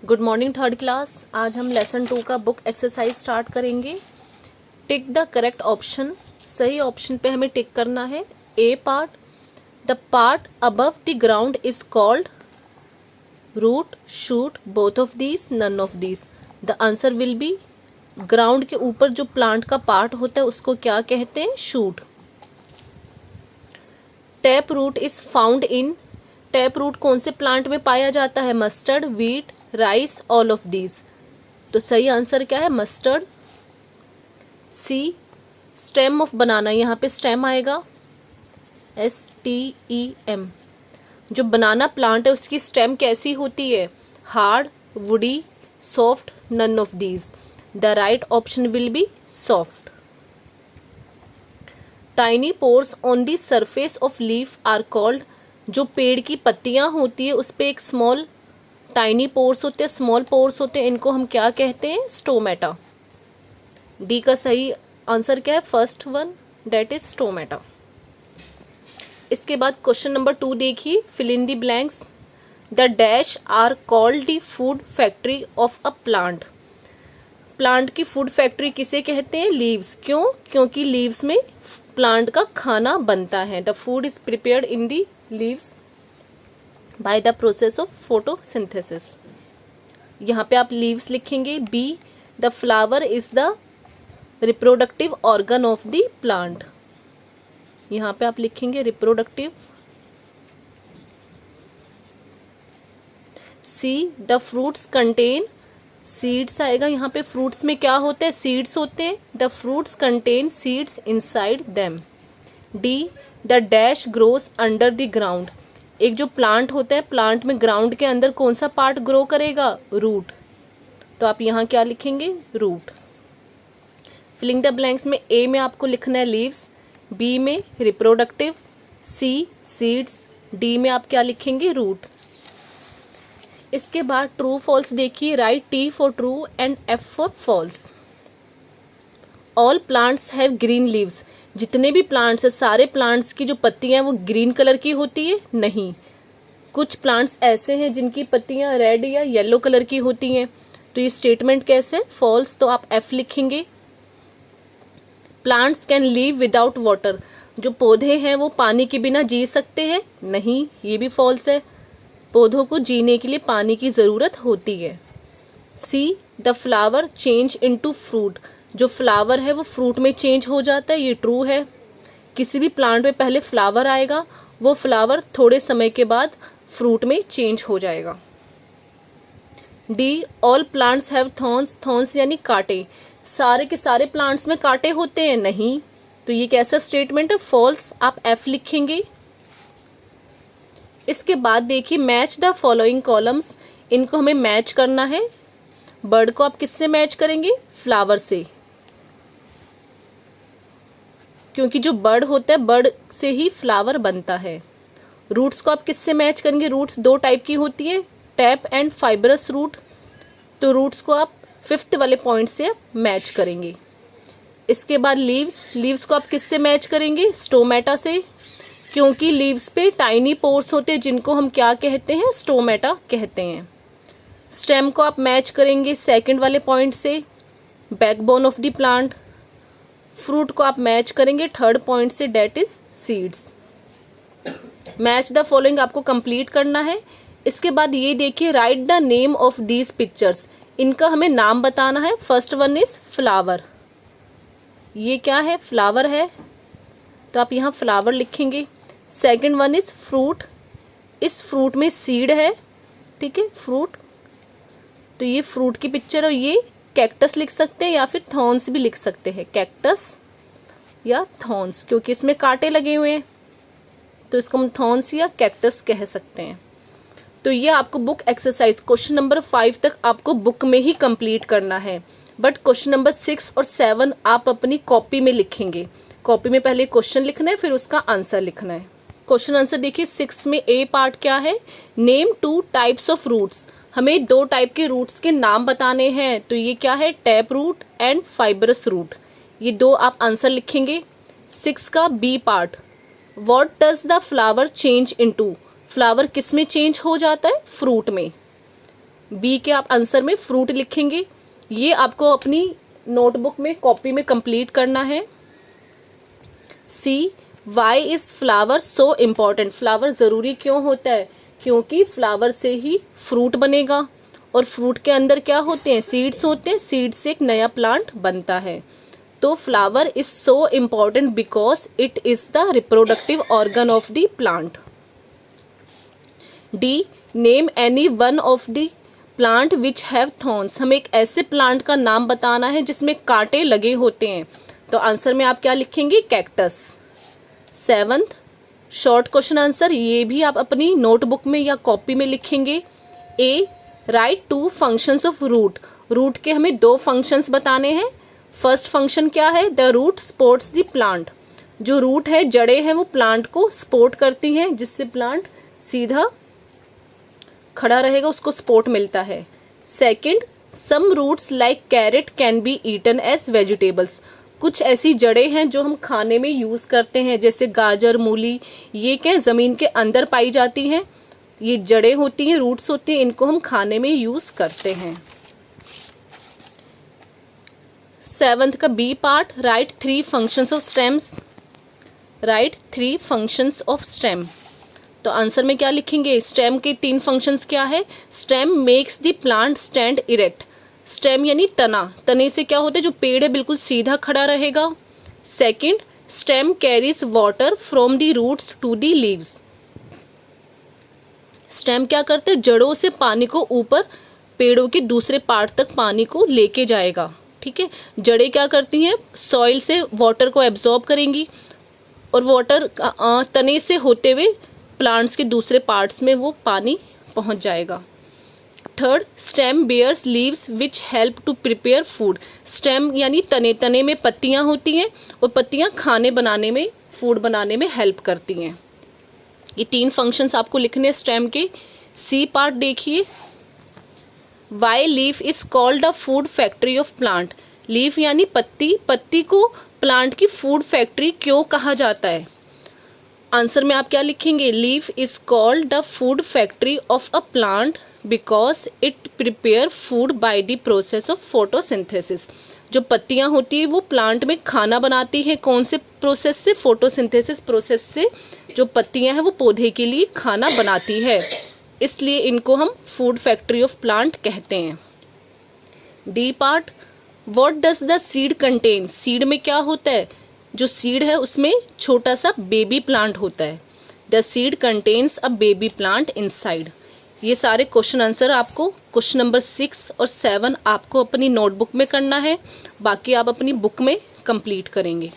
Good morning third class. आज हम lesson 2 का बुक एक्सरसाइज स्टार्ट करेंगे। Tick the correct option. सही ऑप्शन पे हमें टिक करना है। A part, the part above the ground is called root, shoot, both of these, none of these. The answer will be ground के ऊपर जो plant का पार्ट होता है उसको क्या कहते हैं? Shoot. Tap root is found in, tap root कौन से प्लांट में पाया जाता है? Mustard, wheat, rice, all of these. तो सही आंसर क्या है? Mustard. C, stem of banana, यहाँ पे स्टेम आएगा STEM। जो बनाना प्लांट है उसकी स्टेम कैसी होती है? Hard, woody, soft, none of these. The right option will be soft. Tiny pores on the surface of leaf are called, जो पेड़ की पत्तियां होती है उस पे एक स्मॉल टाइनी पोर्स होते हैं, स्मॉल पोर्स होते हैं, इनको हम क्या कहते हैं? स्टोमेटा। डी का सही आंसर क्या है? First one, that is stomata. इसके बाद क्वेश्चन नंबर 2 देखिए, fill in the blanks. The dash are called the food factory of a plant. Plant की फूड फैक्ट्री किसे कहते हैं? लीव्स। क्यों? क्योंकि लीव्स में प्लांट का खाना बनता है। The food is prepared in the leaves by the process of photosynthesis. यहाँ पे आप लीव्स लिखेंगे। B, the flower is the reproductive organ of the plant. यहाँ पे आप लिखेंगे reproductive. C, the fruits contain, seeds आएगा यहाँ पे। फ्रूट्स में क्या होते हैं? सीड्स होते हैं। The fruits contain seeds inside them. D, the dash grows under the ground. एक जो प्लांट होता है, प्लांट में ग्राउंड के अंदर कौन सा पार्ट ग्रो करेगा? रूट। तो आप यहाँ क्या लिखेंगे? रूट। फिलिंग द ब्लैंक्स में ए में आपको लिखना है लीव्स, बी में रिप्रोडक्टिव, सी सीड्स, डी में आप क्या लिखेंगे? रूट। इसके बाद ट्रू फॉल्स देखिए। Write T for true and F for false. All plants have green leaves. जितने भी प्लांट्स हैं, सारे प्लांट्स की जो पत्तियां हैं वो ग्रीन कलर की होती है? नहीं, कुछ प्लांट्स ऐसे हैं जिनकी पत्तियां रेड या येलो कलर की होती हैं। तो ये स्टेटमेंट कैसे है? फॉल्स। तो आप एफ लिखेंगे। Plants can leave without water. जो पौधे हैं वो पानी के बिना जी सकते हैं? नहीं, ये भी फॉल्स है। पौधों को जीने के लिए पानी की ज़रूरत होती है। C, the flower change into fruit. जो फ्लावर है वो फ्रूट में चेंज हो जाता है, ये ट्रू है। किसी भी प्लांट में पहले फ्लावर आएगा, वो फ्लावर थोड़े समय के बाद फ्रूट में चेंज हो जाएगा। D, all plants have thorns. Thorns यानी कांटे। सारे के सारे प्लांट्स में कांटे होते हैं? नहीं। तो ये कैसा स्टेटमेंट है? फॉल्स। आप एफ लिखेंगे। इसके बाद देखिए, मैच द फॉलोइंग कॉलम्स। इनको हमें मैच करना है। बर्ड को आप किससे मैच करेंगे? फ्लावर से, क्योंकि जो बर्ड होता है बर्ड से ही फ्लावर बनता है। रूट्स को आप किससे मैच करेंगे? रूट्स दो टाइप की होती है, टैप एंड फाइबरस रूट। तो रूट्स को आप 5th वाले पॉइंट से मैच करेंगे। इसके बाद लीव्स, लीव्स को आप किससे मैच करेंगे? स्टोमेटा से, क्योंकि लीव्स पे टाइनी पोर्स होते हैं जिनको हम क्या कहते हैं? स्टोमेटा कहते हैं। स्टेम को आप मैच करेंगे 2nd वाले पॉइंट से, backbone of the plant. Fruit को आप मैच करेंगे 3rd पॉइंट से, that is seeds. Match the following आपको कंप्लीट करना है। इसके बाद ये देखिए, write the name of these pictures. इनका हमें नाम बताना है। First one is flower. ये क्या है? फ्लावर है, तो आप यहाँ फ्लावर लिखेंगे। 2nd one is fruit. इस फ्रूट में सीड है, ठीक है, फ्रूट। तो ये फ्रूट की पिक्चर है। ये कैक्टस लिख सकते हैं या फिर थॉर्न्स भी लिख सकते हैं, कैक्टस या थॉर्न्स, क्योंकि इसमें कांटे लगे हुए हैं तो इसको हम थॉर्न्स या कैक्टस कह सकते हैं। तो ये आपको बुक एक्सरसाइज क्वेश्चन नंबर 5 तक आपको बुक में ही कंप्लीट करना है, बट क्वेश्चन नंबर 6 और 7 आप अपनी कॉपी में लिखेंगे। कॉपी में पहले क्वेश्चन लिखना है, फिर उसका आंसर लिखना है। क्वेश्चन आंसर देखिए, 6 में ए पार्ट क्या है? Name 2 types of roots. हमें 2 टाइप के रूट्स के नाम बताने हैं। तो ये क्या है? Tap root and fibrous root. ये 2 आप आंसर लिखेंगे। 6 का B part, what does the flower change into. Flower किस में चेंज हो जाता है? फ्रूट में। बी के आप आंसर में फ्रूट लिखेंगे। ये आपको अपनी नोटबुक में कॉपी में कंप्लीट करना है। C, why is flower so important. Flower ज़रूरी क्यों होता है? क्योंकि फ्लावर से ही फ्रूट बनेगा और फ्रूट के अंदर क्या होते हैं? सीड्स होते हैं। सीड्स से एक नया प्लांट बनता है। तो flower is so important because it is the reproductive organ of the plant. D, name any one of the plant which have thorns. हमें एक ऐसे प्लांट का नाम बताना है जिसमें कांटे लगे होते हैं। तो आंसर में आप क्या लिखेंगे? Cactus. 7th short question answer, ये भी आप अपनी नोटबुक में या कॉपी में लिखेंगे। ए, write 2 functions of root. Root के हमें 2 फंक्शंस बताने हैं। फर्स्ट फंक्शन क्या है? The root supports the plant. जो रूट है, जड़ें हैं, वो प्लांट को सपोर्ट करती हैं, जिससे प्लांट सीधा खड़ा रहेगा, उसको सपोर्ट मिलता है। Second, some roots like carrot can be eaten as vegetables. कुछ ऐसी जड़ें हैं जो हम खाने में यूज करते हैं, जैसे गाजर, मूली, ये क्या जमीन के अंदर पाई जाती हैं। ये जड़ें होती हैं, रूट्स होती हैं, इनको हम खाने में यूज करते हैं। 7th का B part, write 3 functions of stems. Write 3 functions of stem. तो आंसर में क्या लिखेंगे? स्टेम के 3 फंक्शंस क्या है? Stem makes the plant stand erect. Stem यानी तना। तने से क्या होता है? जो पेड़ है बिल्कुल सीधा खड़ा रहेगा। Second, stem carries water from the roots to the leaves. Stem क्या करते हैं? जड़ों से पानी को ऊपर पेड़ों के दूसरे पार्ट तक पानी को लेके जाएगा। ठीक है। जड़ें क्या करती हैं? सॉइल से वाटर को एब्जॉर्ब करेंगी और वाटर तने से होते हुए प्लांट्स के दूसरे पार्ट्स में वो पानी पहुंच जाएगा। Third, stem bears leaves which help to prepare food. Stem यानी तने, तने में पत्तियां होती हैं और पत्तियां खाने बनाने में, फूड बनाने में हेल्प करती हैं। ये 3 फंक्शंस आपको लिखने स्टेम के। सी पार्ट देखिए, why leaf is called a food factory of plant. Leaf यानी पत्ती, पत्ती को प्लांट की फूड फैक्ट्री क्यों कहा जाता है? आंसर में आप क्या लिखेंगे? Leaf is called the food factory of a plant because it prepare food by the process of photosynthesis. जो पत्तियां होती है वो प्लांट में खाना बनाती है। कौन से प्रोसेस से? फोटोसिंथेसिस प्रोसेस से जो पत्तियां हैं वो पौधे के लिए खाना बनाती है, इसलिए इनको हम फूड फैक्ट्री ऑफ प्लांट कहते हैं। D part, what does the seed contain. Seed में क्या होता है? जो सीड है उसमें छोटा सा बेबी प्लांट होता है। The seed contains a baby plant inside. ये सारे क्वेश्चन आंसर आपको क्वेश्चन नंबर 6 और 7 आपको अपनी नोटबुक में करना है, बाकी आप अपनी बुक में कंप्लीट करेंगे।